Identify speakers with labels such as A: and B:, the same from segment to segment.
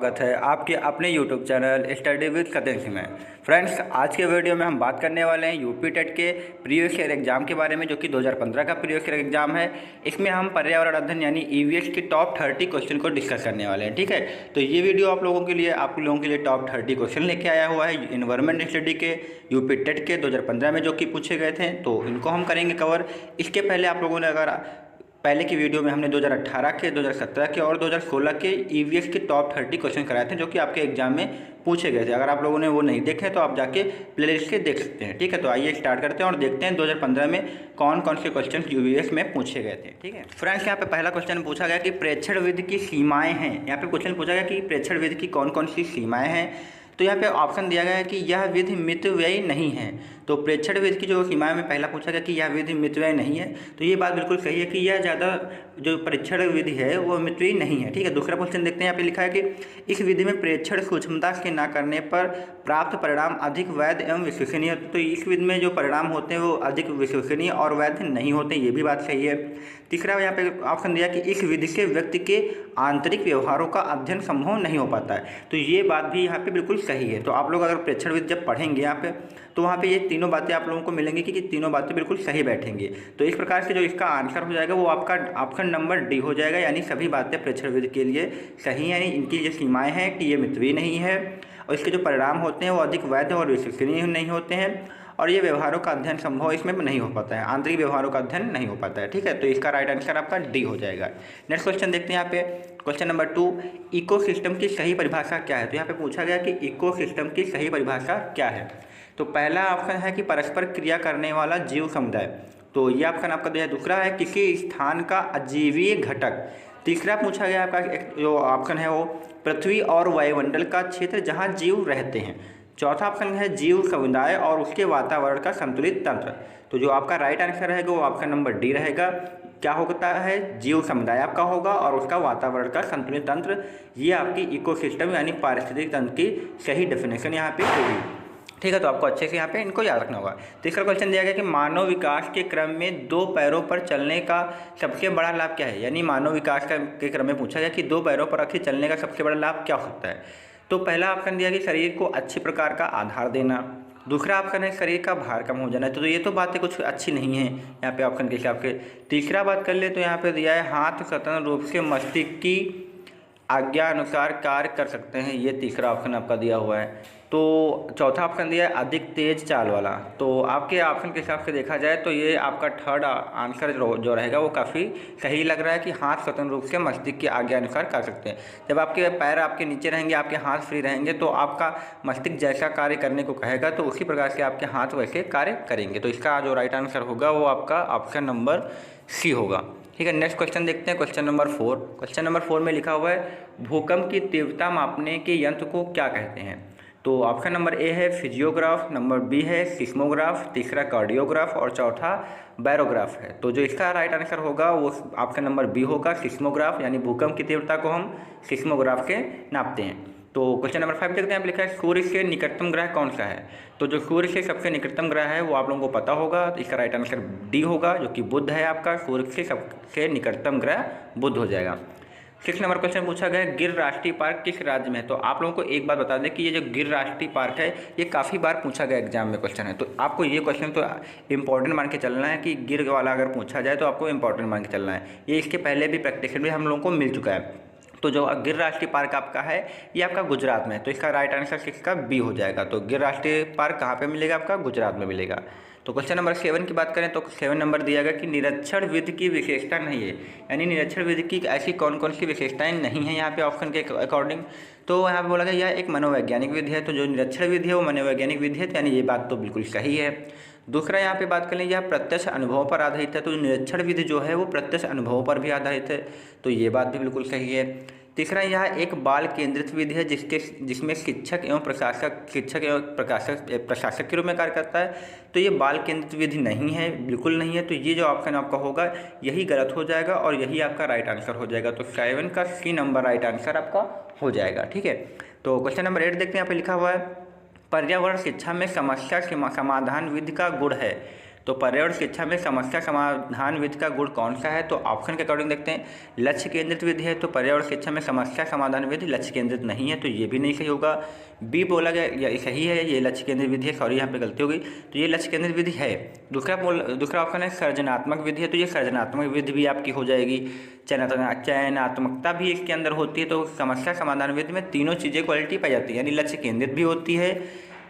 A: स्वागत है आपके अपने YouTube channel study with Katin Singh में। फ्रेंड्स, आज के वीडियो में हम बात करने वाले हैं यूपी टेट के प्रीवियस ईयर एग्जाम के बारे में, जो कि 2015 का प्रीवियस ईयर एग्जाम है। इसमें हम पर्यावरण अध्ययन यानी ईवीएस की टॉप 30 क्वेश्चन को डिस्कस करने वाले हैं। ठीक है, तो ये वीडियो आप लोगों के लिए टॉप 30 क्वेश्चन लेके आया हुआ है इन्वायरमेंट स्टडी के यूपी टेट के 2015 में, जो कि पूछे गए थे। तो इनको हम करेंगे कवर। इसके पहले आप लोगों ने अगर पहले की वीडियो में हमने 2018 के, 2017 के और 2016 के ईवीएस के टॉप 30 क्वेश्चन कराए थे, जो कि आपके एग्जाम में पूछे गए थे। अगर आप लोगों ने वो नहीं देखे तो आप जाके प्लेलिस्ट के देख सकते हैं। ठीक है, तो आइए स्टार्ट करते हैं और देखते हैं 2015 में कौन कौन से क्वेश्चन ईवीएस में पूछे गए थे। ठीक है फ्रेंड्स, यहाँ पे पहला क्वेश्चन पूछा गया कि प्रेक्षण विधि की सीमाएँ हैं। यहाँ पे क्वेश्चन पूछा गया कि प्रेक्षण विधि की कौन कौन सी सीमाएँ हैं। तो यहाँ पे ऑप्शन दिया गया है कि यह विधि मितव्ययी नहीं है। तो प्रेक्षण विधि की जो सीमाएं में पहला पूछा गया कि यह विधि मितव्ययी नहीं है, तो ये बात बिल्कुल सही है कि यह ज़्यादा जो परीक्षण विधि है वो मितव्ययी नहीं है। ठीक है, दूसरा क्वेश्चन देखते हैं। यहाँ पे लिखा है कि इस विधि में प्रेक्षण सूक्ष्मता से न करने पर प्राप्त परिणाम अधिक वैध एवं विश्वसनीय। तो इस विधि में जो परिणाम होते हैं वो अधिक विश्वसनीय और वैध नहीं होते, ये भी बात सही है। तीसरा यहाँ पे ऑप्शन दिया कि इस विधि से व्यक्ति के आंतरिक व्यवहारों का अध्ययन संभव नहीं हो पाता है। तो ये बात भी यहाँ पे बिल्कुल सही है। तो आप लोग अगर प्रेक्षण विधि जब पढ़ेंगे यहाँ पे, तो वहाँ पे ये तीनों बातें आप लोगों को मिलेंगी कि तीनों बातें बिल्कुल सही बैठेंगी। तो इस प्रकार से जो इसका आंसर हो जाएगा वो आपका ऑप्शन नंबर डी हो जाएगा, यानी सभी बातें प्रेक्षण विधि के लिए सही है। यानी इनकी जो सीमाएँ हैं कि ये मितव्ययी नहीं है और इसके जो परिणाम होते हैं वो अधिक वैध और विश्वसनीय नहीं होते हैं, और ये व्यवहारों का अध्ययन संभव इसमें नहीं हो पाता है, आंतरिक व्यवहारों का अध्ययन नहीं हो पाता है। ठीक है, तो इसका राइट आंसर आपका डी हो जाएगा। नेक्स्ट क्वेश्चन देखते हैं यहाँ पे, क्वेश्चन नंबर 2, इकोसिस्टम की सही परिभाषा क्या है। तो यहाँ पे पूछा गया कि इकोसिस्टम की सही परिभाषा क्या है। तो पहला ऑप्शन है कि परस्पर क्रिया करने वाला जीव समुदाय। तो ये ऑप्शन आपका दिया। दूसरा है किसी स्थान का अजीवीय घटक। तीसरा पूछा गया आपका जो ऑप्शन है वो पृथ्वी और वायुमंडल का क्षेत्र जहाँ जीव रहते हैं। चौथा ऑप्शन है जीव समुदाय और उसके वातावरण का संतुलित तंत्र। तो जो आपका राइट आंसर रहेगा वो ऑप्शन नंबर डी रहेगा। क्या होता है, जीव समुदाय आपका होगा और उसका वातावरण का संतुलित तंत्र। ये आपकी इकोसिस्टम यानी पारिस्थितिक तंत्र की सही डेफिनेशन यहाँ पे होगी। ठीक है, तो आपको अच्छे से यहाँ पे इनको याद रखना होगा। तीसरा क्वेश्चन दिया गया कि मानव विकास के क्रम में 2 पैरों पर चलने का सबसे बड़ा लाभ क्या है। यानी मानव विकास के क्रम में पूछा गया कि 2 पैरों पर आखिर चलने का सबसे बड़ा लाभ क्या हो सकता है। तो पहला ऑप्शन दिया कि शरीर को अच्छी प्रकार का आधार देना। दूसरा ऑप्शन है शरीर का भार कम हो जाना। तो ये तो बातें कुछ अच्छी नहीं है यहाँ पे ऑप्शन के हिसाब से। तीसरा बात कर ले तो यहाँ पे दिया है हाथ स्वतंत्र रूप से मस्तिष्क की आज्ञा अनुसार कार्य कर सकते हैं। ये तीसरा ऑप्शन आपका दिया हुआ है। तो चौथा ऑप्शन दिया है अधिक तेज चाल वाला। तो आपके ऑप्शन के हिसाब से देखा जाए तो ये आपका थर्ड आंसर जो रहेगा वो काफ़ी सही लग रहा है कि हाथ स्वतंत्र रूप से मस्तिष्क की आज्ञा अनुसार कर सकते हैं। जब आपके पैर आपके नीचे रहेंगे, आपके हाथ फ्री रहेंगे, तो आपका मस्तिष्क जैसा कार्य करने को कहेगा तो उसी प्रकार से आपके हाथ वैसे कार्य करेंगे। तो इसका जो राइट आंसर होगा वो आपका ऑप्शन नंबर सी होगा। ठीक है, नेक्स्ट क्वेश्चन देखते हैं, क्वेश्चन नंबर 4। क्वेश्चन नंबर 4 में लिखा हुआ है भूकंप की तीव्रता मापने के यंत्र को क्या कहते हैं। तो ऑप्शन नंबर ए है फिजियोग्राफ, नंबर बी है सिस्मोग्राफ, तीसरा कार्डियोग्राफ और चौथा बैरोग्राफ है। तो जो इसका राइट आंसर होगा वो ऑप्शन नंबर बी होगा, सिस्मोग्राफ। यानी भूकंप की तीव्रता को हम सिस्मोग्राफ से नापते हैं। तो क्वेश्चन नंबर 5 देखते हैं। आप लिखा है सूर्य से निकटतम ग्रह कौन सा है। तो जो सूर्य से सबसे निकटतम ग्रह है वो आप लोगों को पता होगा। तो इसका राइट आंसर डी होगा, जो कि बुध है आपका। सूर्य से सबसे निकटतम ग्रह बुध हो जाएगा। 6 नंबर क्वेश्चन पूछा गया गिर राष्ट्रीय पार्क किस राज्य में है। तो आप लोगों को एक बात बता दें कि ये जो गिर राष्ट्रीय पार्क है ये काफ़ी बार पूछा गया एग्जाम में क्वेश्चन है। तो आपको ये क्वेश्चन तो इंपॉर्टेंट मान के चलना है कि गिर वाला अगर पूछा जाए तो आपको इंपॉर्टेंट मान के चलना है। ये इसके पहले भी प्रैक्टिस में हम लोगों को मिल चुका है। तो जो गिर राष्ट्रीय पार्क आपका है ये आपका गुजरात में है। तो इसका राइट आंसर 6 का बी हो जाएगा। तो गिर राष्ट्रीय पार्क कहाँ पे मिलेगा, आपका गुजरात में मिलेगा। तो क्वेश्चन नंबर 7 की बात करें तो 7 नंबर दिया गया कि निरीक्षण विधि की विशेषता नहीं है। यानी निरीक्षण विधि की ऐसी कौन कौन सी विशेषताएं नहीं हैं यहाँ पे ऑप्शन के अकॉर्डिंग। तो यहाँ पे बोला गया यह एक मनोवैज्ञानिक विधि है। तो जो निरीक्षण विधि है वो मनोवैज्ञानिक विधि है, तो यानी ये बात तो बिल्कुल सही है। दूसरा यहाँ पे बात करें यह प्रत्यक्ष अनुभव पर आधारित है। तो निरीक्षण विधि जो है वो प्रत्यक्ष अनुभव पर भी आधारित है, तो ये बात भी बिल्कुल सही है। तीसरा यह एक बाल केंद्रित विधि है जिसमें शिक्षक एवं प्रशासक के रूप में कार्य करता है। तो ये बाल केंद्रित विधि नहीं है, बिल्कुल नहीं है। तो ये जो ऑप्शन आपका होगा यही गलत हो जाएगा और यही आपका राइट आंसर हो जाएगा। तो 7 का सी नंबर राइट आंसर आपका हो जाएगा। ठीक है, तो क्वेश्चन नंबर 8 देखते हैं। यहाँ पे लिखा हुआ है पर्यावरण शिक्षा में समस्या समाधान विधि का गुण है। तो पर्यावरण शिक्षा में समस्या समाधान विधि का गुण कौन सा है? तो ऑप्शन के अकॉर्डिंग देखते हैं, लक्ष्य केंद्रित विधि है, तो पर्यावरण शिक्षा में समस्या समाधान विधि लक्ष्य केंद्रित नहीं है, तो ये भी नहीं सही होगा। बी बोला गया ये सही है, ये लक्ष्य केंद्रित विधि है, सॉरी यहाँ पे गलती हो गई, तो ये लक्ष्य केंद्रित विधि है। दूसरा ऑप्शन है सृजनात्मक विधि है, तो ये सृजनात्मक विधि भी आपकी हो जाएगी। चयनात्मकता भी इसके अंदर होती है, तो समस्या समाधान विधि में तीनों चीज़ें क्वालिटी पाई जाती है, यानी लक्ष्य केंद्रित भी होती है,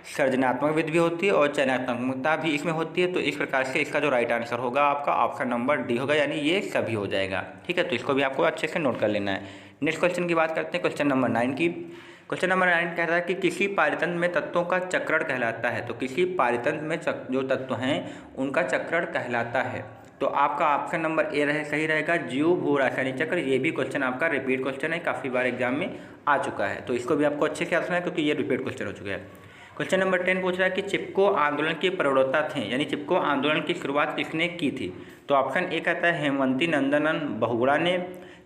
A: सृजनात्मक विधि भी होती है और चयनात्मकता भी इसमें होती है। तो इस प्रकार से इसका जो राइट आंसर होगा आपका ऑप्शन नंबर डी होगा, यानी ये सभी हो जाएगा। ठीक है, तो इसको भी आपको अच्छे से नोट कर लेना है। नेक्स्ट क्वेश्चन की बात करते हैं, क्वेश्चन नंबर 9 की। क्वेश्चन नंबर 9 कहता है कि किसी पारितंत्र में तत्वों का चक्रण कहलाता है। तो किसी पारितंत्र में जो तत्व हैं उनका चक्रण कहलाता है। तो आपका ऑप्शन नंबर ए सही रहेगा, जीव भू रासायनिक चक्र। ये भी क्वेश्चन आपका रिपीट क्वेश्चन है, काफ़ी बार एग्जाम में आ चुका है, तो इसको भी आपको अच्छे से याद रखना है क्योंकि ये रिपीट क्वेश्चन हो चुका है। क्वेश्चन नंबर 10 पूछ रहा है कि चिपको आंदोलन के प्रवक्ता थे, यानी चिपको आंदोलन की शुरुआत किसने की थी? तो ऑप्शन ए कहता है हेमवती नंदन बहुगुणा ने,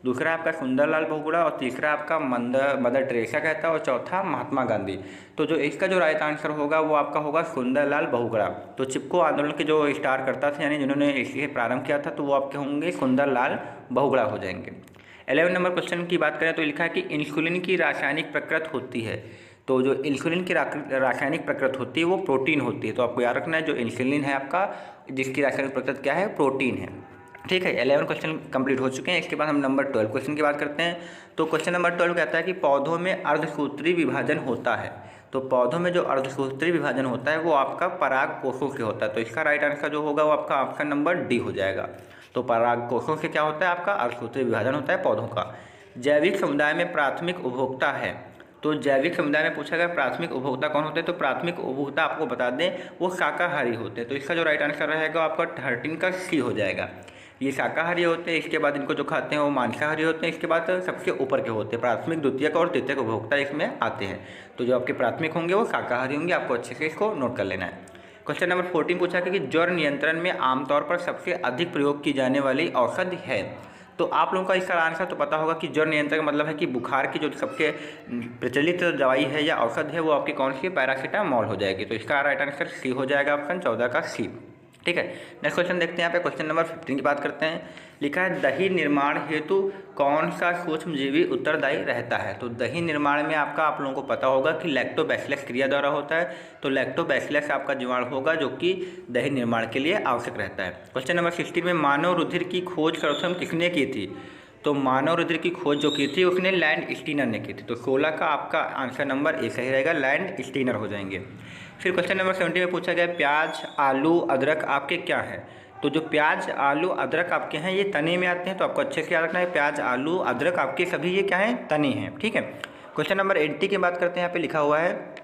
A: दूसरा आपका सुंदरलाल बहुगुणा और तीसरा आपका मदर टेरेसा कहता है और चौथा महात्मा गांधी। तो जो इसका जो राइट आंसर होगा वो आपका होगा सुंदरलाल बहुगुणा। तो चिपको आंदोलन के जो स्टार करता थे, यानी जिन्होंने इसे प्रारंभ किया था, तो वो आपके होंगे सुंदरलाल बहुगुणा हो जाएंगे। 11 नंबर क्वेश्चन की बात करें तो लिखा है कि इंसुलिन की रासायनिक प्रकृति होती है। तो जो इंसुलिन की रासायनिक प्रकृति होती है वो प्रोटीन होती है। तो आपको याद रखना है जो इंसुलिन है आपका, जिसकी रासायनिक प्रकृति क्या है? प्रोटीन है। ठीक है, 11 क्वेश्चन कंप्लीट हो चुके हैं। इसके बाद हम नंबर 12 क्वेश्चन की बात करते हैं। तो क्वेश्चन नंबर 12 कहता है कि पौधों में अर्धसूत्री विभाजन होता है। तो पौधों में जो अर्धसूत्री विभाजन होता है वो आपका पराग कोषों से होता है। तो इसका राइट आंसर जो होगा वो आपका ऑप्शन नंबर डी हो जाएगा। तो पराग कोषों से क्या होता है? आपका अर्धसूत्री विभाजन होता है पौधों का। जैविक समुदाय में प्राथमिक उपभोक्ता है। तो जैविक समुदाय में पूछा गया प्राथमिक उपभोक्ता कौन होते हैं? तो प्राथमिक उपभोक्ता आपको बता दें वो शाकाहारी होते हैं। तो इसका जो राइट आंसर रहेगा आपका 13 का सी हो जाएगा। ये शाकाहारी होते हैं, इसके बाद इनको जो खाते हैं वो मांसाहारी होते हैं, इसके बाद सबसे ऊपर के होते हैं प्राथमिक, द्वितीयक और तृतीयक उपभोक्ता इसमें आते हैं। तो जो आपके प्राथमिक होंगे वो शाकाहारी होंगे, आपको अच्छे से इसको नोट कर लेना है। क्वेश्चन नंबर 14 पूछा कि ज्वर नियंत्रण में आमतौर पर सबसे अधिक प्रयोग की जाने वाली औषधि है। तो आप लोगों का इसका आंसर तो पता होगा कि ज्वर नियंत्रण का मतलब है कि बुखार की जो सबसे प्रचलित दवाई है या औषध है वो आपकी कौन सी? पैरासीटामोल हो जाएगी। तो इसका राइट आंसर सी हो जाएगा, ऑप्शन 14 का सी। ठीक है, नेक्स्ट क्वेश्चन देखते हैं। यहाँ पे क्वेश्चन नंबर 15 की बात करते हैं। लिखा है दही निर्माण हेतु कौन सा सूक्ष्मजीवी उत्तरदायी रहता है? तो दही निर्माण में आपका आप लोगों को पता होगा कि लैक्टोबैसिलस क्रिया द्वारा होता है। तो लैक्टोबैसिलस आपका जीवाणु होगा जो कि दही निर्माण के लिए आवश्यक रहता है। क्वेश्चन नंबर 16 में मानव रुधिर की खोज सर्वप्रथम किसने की थी? तो मानव रुधिर की खोज जो की थी उसने लैंड स्टीनर ने की थी। तो 16 का आपका आंसर नंबर ए सही रहेगा, लैंड स्टीनर हो जाएंगे। फिर क्वेश्चन नंबर 70 में पूछा गया प्याज आलू अदरक आपके क्या हैं? तो जो प्याज आलू अदरक आपके हैं ये तने में आते हैं। तो आपको अच्छे से याद रखना है प्याज आलू अदरक आपके सभी ये क्या हैं? तने हैं। ठीक है, क्वेश्चन नंबर 80 की बात करते हैं। यहाँ पे लिखा हुआ है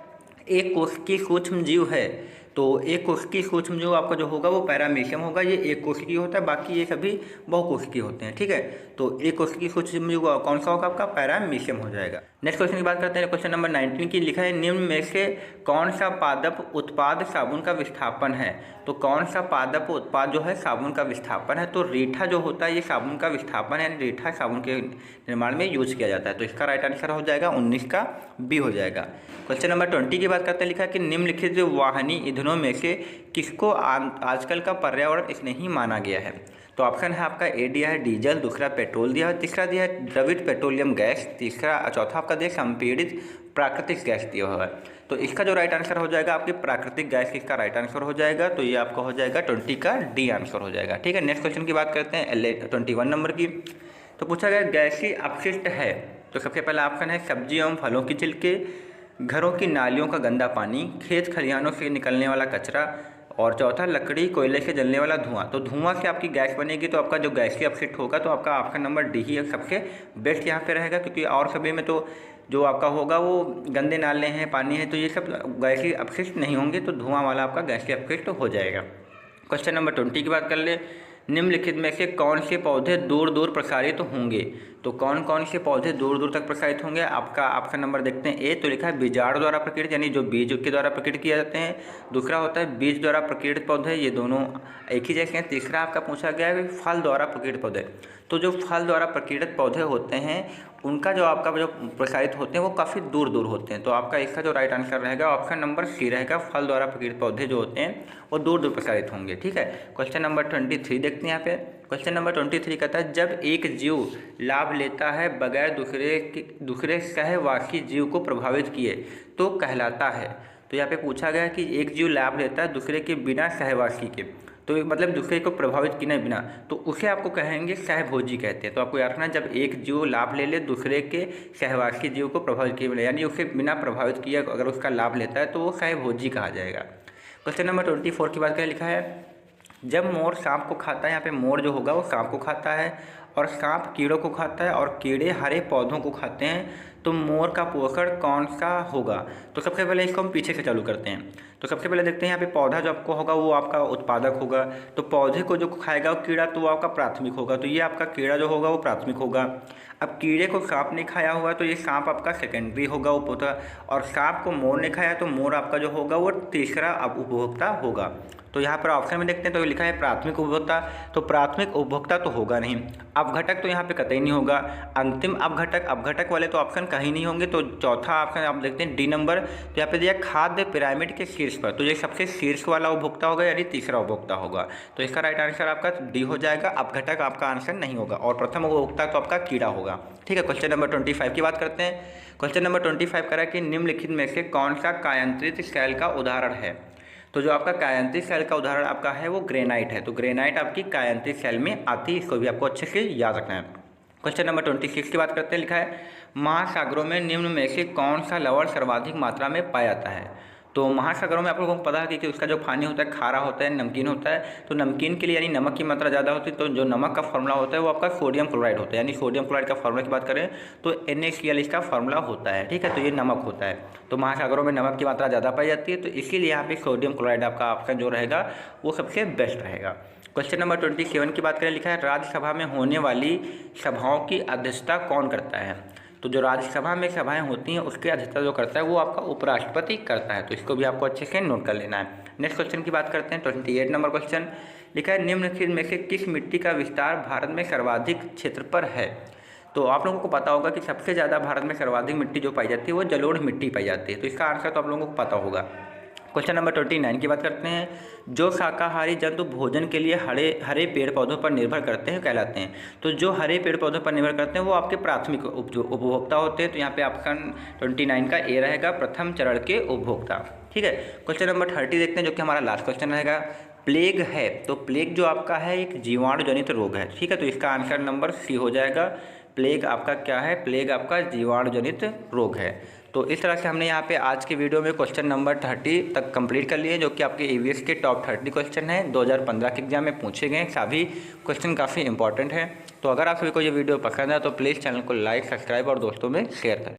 A: एक कोशिकीय सूक्ष्म जीव है। तो एक कोशिकीय सूक्ष्म जीव आपका जो होगा वो पैरामीशियम होगा। ये एक कोशिकीय होता है, बाकी ये सभी बहुकोशिकीय होते हैं। ठीक है, तो एक कोशिकीय सूक्ष्म जीव कौन सा होगा? आपका पैरामीशियम हो जाएगा। नेक्स्ट क्वेश्चन की बात करते हैं। क्वेश्चन नंबर 19 की लिखा है निम्न में से कौन सा पादप उत्पाद साबुन का विस्थापन है? तो कौन सा पादप उत्पाद जो है साबुन का विस्थापन है? तो रीठा जो होता है ये साबुन का विस्थापन है, यानी रीठा साबुन के निर्माण में यूज किया जाता है। तो इसका राइट आंसर हो जाएगा 19 का बी हो जाएगा। क्वेश्चन नंबर 20 की बात करते हैं। लिखा है कि निम्नलिखित वाहनी ईंधनों में से किसको आजकल का पर्यावरण स्नेही माना गया है? तो ऑप्शन है आपका ए दिया है डीजल, दूसरा पेट्रोल दिया है, तीसरा दिया है द्रवित पेट्रोलियम गैस, चौथा आपका दिया संपीड़ित प्राकृतिक गैस दिया हुआ है। तो इसका जो राइट आंसर हो जाएगा आपकी प्राकृतिक गैस, इसका राइट आंसर हो जाएगा। तो ये आपका हो जाएगा 20 का डी आंसर हो जाएगा। ठीक है, नेक्स्ट क्वेश्चन की बात करते हैं 21 नंबर की। तो पूछा गया गैसीय अपशिष्ट है। तो सबसे पहला ऑप्शन है सब्जी एवं फलों की छिलके, घरों की नालियों का गंदा पानी, खेत खलिहानों से निकलने वाला कचरा, और चौथा लकड़ी कोयले से जलने वाला धुआं। तो धुआं से आपकी गैस बनेगी, तो आपका जो गैसीय अपशिष्ट होगा तो आपका ऑप्शन नंबर डी ही सबसे बेस्ट यहाँ पे रहेगा, क्योंकि और सभी में तो जो आपका होगा वो गंदे नाले हैं, पानी है, तो ये सब गैसीय अपशिष्ट नहीं होंगे। तो धुआं वाला आपका गैसीय अपशिष्ट हो जाएगा। क्वेश्चन नंबर 20 की बात कर ले। निम्नलिखित में से कौन से पौधे दूर दूर प्रसारित होंगे? तो कौन कौन से पौधे दूर दूर तक प्रसारित होंगे? आपका ऑप्शन नंबर देखते हैं ए। तो लिखा है बीजाणु द्वारा प्रकीर्णित, यानी जो बीज के द्वारा प्रकीर्णित किए जाते हैं। दूसरा होता है बीज द्वारा प्रकीर्णित पौधे, ये दोनों एक ही जैसे हैं। तीसरा आपका पूछा गया है फल द्वारा प्रकीर्णित पौधे। तो जो फल द्वारा प्रकीर्णित पौधे होते हैं उनका जो आपका जो प्रसारित होते हैं वो काफ़ी दूर दूर होते हैं। तो आपका इसका जो राइट आंसर रहेगा ऑप्शन नंबर सी रहेगा। फल द्वारा प्रकीर्त पौधे जो होते हैं वो दूर दूर प्रसारित होंगे। ठीक है, क्वेश्चन नंबर 23 देखते हैं यहाँ पे। क्वेश्चन नंबर 23 कहता है जब एक जीव लाभ लेता है बगैर दूसरे सहवासी जीव को प्रभावित किए तो कहलाता है। तो यहाँ पे पूछा गया कि एक जीव लाभ लेता है दूसरे के बिना सहवासी के, तो मतलब दूसरे को प्रभावित किए बिना, तो उसे आपको कहेंगे सहभोजी कहते हैं। तो आपको याद रखना, जब एक जीव लाभ ले दूसरे के सहवासी जीव को प्रभावित किए बिना, यानी उसे बिना प्रभावित किए अगर उसका लाभ लेता है तो वो सहभोजी कहा जाएगा। क्वेश्चन नंबर 24 की बात करें, लिखा है जब मोर सांप को खाता है, यहाँ पे मोर जो होगा वो सांप को खाता है और सांप कीड़ों को खाता है और कीड़े हरे पौधों को खाते हैं, तो मोर का पोषण कौन सा होगा। तो सबसे पहले इसको हम पीछे से चालू करते हैं। तो सबसे पहले देखते हैं यहाँ पे पौधा जो आपको होगा वो आपका उत्पादक होगा, तो पौधे को जो खाएगा वो कीड़ा तो वो आपका प्राथमिक होगा, तो ये आपका कीड़ा जो होगा वो प्राथमिक होगा। अब कीड़े को सांप ने खाया हुआ तो ये सांप आपका सेकेंडरी होगा उपभोक्ता, और सांप को मोर ने खाया तो मोर आपका जो होगा वो तीसरा उपभोक्ता होगा। तो यहाँ पर ऑप्शन में देखते हैं तो लिखा है प्राथमिक उपभोक्ता, तो प्राथमिक उपभोक्ता तो होगा नहीं। अपघटक तो यहाँ पे कतई नहीं होगा। अंतिम अपघटक वाले तो ऑप्शन कहीं नहीं होंगे। तो चौथा ऑप्शन आप देखते हैं डी नंबर, तो यहाँ पे दिया खाद्य पिरामिड के शीर्ष पर, तो ये सबसे शीर्ष वाला उपभोक्ता होगा, यानी तीसरा उपभोक्ता होगा। तो इसका राइट आंसर आपका डी हो जाएगा। अपघटक आपका आंसर नहीं होगा और प्रथम उपभोक्ता तो आपका कीड़ा होगा। ठीक है, क्वेश्चन नंबर 25 की बात करते हैं। क्वेश्चन नंबर 25 कह रहा है कि निम्नलिखित में से कौन सा कायांतरित सेल का उदाहरण है। तो जो आपका कायांतरित सेल का उदाहरण आपका है वो ग्रेनाइट है। तो ग्रेनाइट आपकी कायांतरित सेल में आती है, इसको भी आपको अच्छे से याद रखना है। क्वेश्चन नंबर 26 की बात करते हैं, लिखा है महासागरों में निम्न में से कौन सा लवण सर्वाधिक मात्रा में पाया जाता है। तो महासागरों में आप लोगों को पता है कि उसका जो पानी होता है खारा होता है, नमकीन होता है। तो नमकीन के लिए यानी नमक की मात्रा ज़्यादा होती है, तो जो नमक का फॉर्मूला होता है वो आपका सोडियम क्लोराइड होता है। यानी सोडियम क्लोराइड का फॉर्मूला की बात करें तो NaCl इसका फॉर्मूला होता है। ठीक है, तो ये नमक होता है। तो महासागरों में नमक की मात्रा ज़्यादा पाई जाती है, तो इसीलिए यहाँ पे सोडियम क्लोराइड आपका ऑप्शन जो रहेगा वो सबसे बेस्ट रहेगा। क्वेश्चन नंबर 27 की बात करें, लिखा है राज्यसभा में होने वाली सभाओं की अध्यक्षता कौन करता है। तो जो राज्यसभा में सभाएं होती हैं उसकी अध्यक्षता जो करता है वो आपका उपराष्ट्रपति करता है। तो इसको भी आपको अच्छे से नोट कर लेना है। नेक्स्ट क्वेश्चन की बात करते हैं, 28 नंबर क्वेश्चन, लिखा है निम्नलिखित में से किस मिट्टी का विस्तार भारत में सर्वाधिक क्षेत्र पर है। तो आप लोगों को पता होगा कि सबसे ज़्यादा भारत में सर्वाधिक मिट्टी जो पाई जाती है वो जलोढ़ मिट्टी पाई जाती है। तो इसका आंसर तो आप लोगों को पता होगा। क्वेश्चन नंबर 29 की बात करते हैं, जो शाकाहारी जंतु भोजन के लिए हरे पेड़ पौधों पर निर्भर करते हैं कहलाते हैं। तो जो हरे पेड़ पौधों पर निर्भर करते हैं वो आपके प्राथमिक उपभोक्ता होते हैं। तो यहाँ पे ऑप्शन 29 का ए रहेगा, प्रथम चरण के उपभोक्ता। ठीक है, क्वेश्चन नंबर 30 देखते हैं जो कि हमारा लास्ट क्वेश्चन रहेगा। प्लेग है, तो प्लेग जो आपका है एक जीवाणु जनित रोग है। ठीक है, तो इसका आंसर नंबर सी हो जाएगा। प्लेग आपका क्या है, प्लेग आपका जीवाणु जनित रोग है। तो इस तरह से हमने यहाँ पे आज की वीडियो में क्वेश्चन नंबर 30 तक कंप्लीट कर लिए, जो कि आपके EVS के टॉप 30 क्वेश्चन हैं 2015 के एग्जाम में पूछे गए। सभी क्वेश्चन काफ़ी इंपॉर्टेंट हैं। तो अगर आप सभी को ये वीडियो पसंद है तो प्लीज़ चैनल को लाइक, सब्सक्राइब और दोस्तों में शेयर करें।